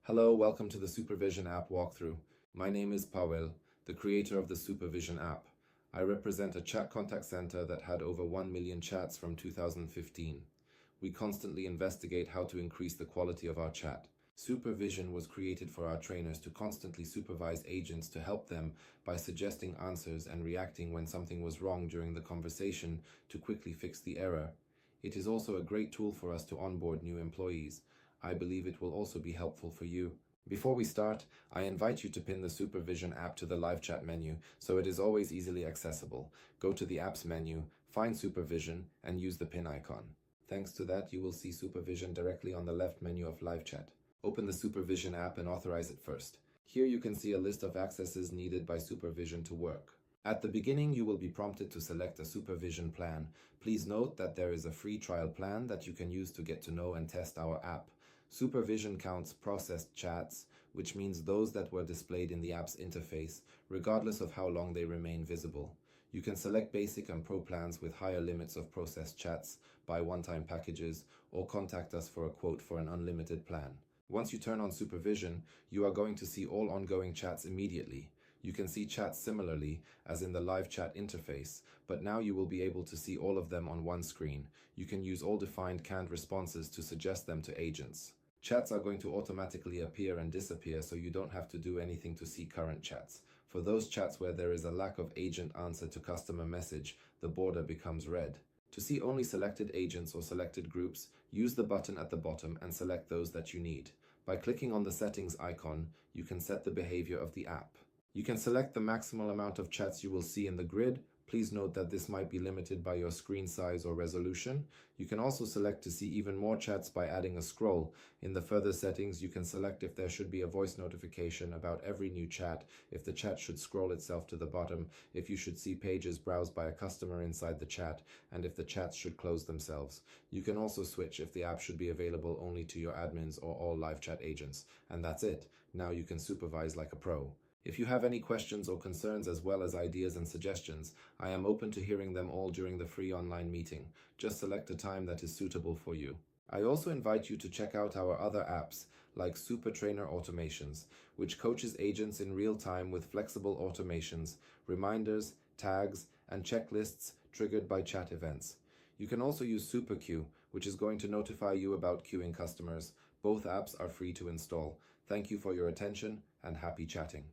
Hello, welcome to the Supervision app walkthrough. My name is Pavel, the creator of the Supervision app. I represent a chat contact center that had over 1 million chats from 2015. We constantly investigate how to increase the quality of our chat. Supervision was created for our trainers to constantly supervise agents to help them by suggesting answers and reacting when something was wrong during the conversation to quickly fix the error. It is also a great tool for us to onboard new employees. I believe it will also be helpful for you. Before we start, I invite you to pin the Supervision app to the live chat menu so it is always easily accessible. Go to the apps menu, find Supervision, and use the pin icon. Thanks to that, you will see Supervision directly on the left menu of live chat. Open the Supervision app and authorize it first. Here you can see a list of accesses needed by Supervision to work. At the beginning, you will be prompted to select a Supervision plan. Please note that there is a free trial plan that you can use to get to know and test our app. Supervision counts processed chats, which means those that were displayed in the app's interface, regardless of how long they remain visible. You can select basic and pro plans with higher limits of processed chats, buy one-time packages, or contact us for a quote for an unlimited plan. Once you turn on Supervision, you are going to see all ongoing chats immediately. You can see chats similarly as in the live chat interface, but now you will be able to see all of them on one screen. You can use all defined canned responses to suggest them to agents. Chats are going to automatically appear and disappear, so you don't have to do anything to see current chats. For those chats where there is a lack of agent answer to customer message, the border becomes red. To see only selected agents or selected groups, use the button at the bottom and select those that you need. By clicking on the settings icon, you can set the behavior of the app. You can select the maximal amount of chats you will see in the grid. Please note that this might be limited by your screen size or resolution. You can also select to see even more chats by adding a scroll. In the further settings, you can select if there should be a voice notification about every new chat, if the chat should scroll itself to the bottom, if you should see pages browsed by a customer inside the chat, and if the chats should close themselves. You can also switch if the app should be available only to your admins or all live chat agents. And that's it. Now you can supervise like a pro. If you have any questions or concerns as well as ideas and suggestions, I am open to hearing them all during the free online meeting. Just select a time that is suitable for you. I also invite you to check out our other apps, like Super Trainer Automations, which coaches agents in real time with flexible automations, reminders, tags, and checklists triggered by chat events. You can also use Super Queue, which is going to notify you about queuing customers. Both apps are free to install. Thank you for your attention and happy chatting.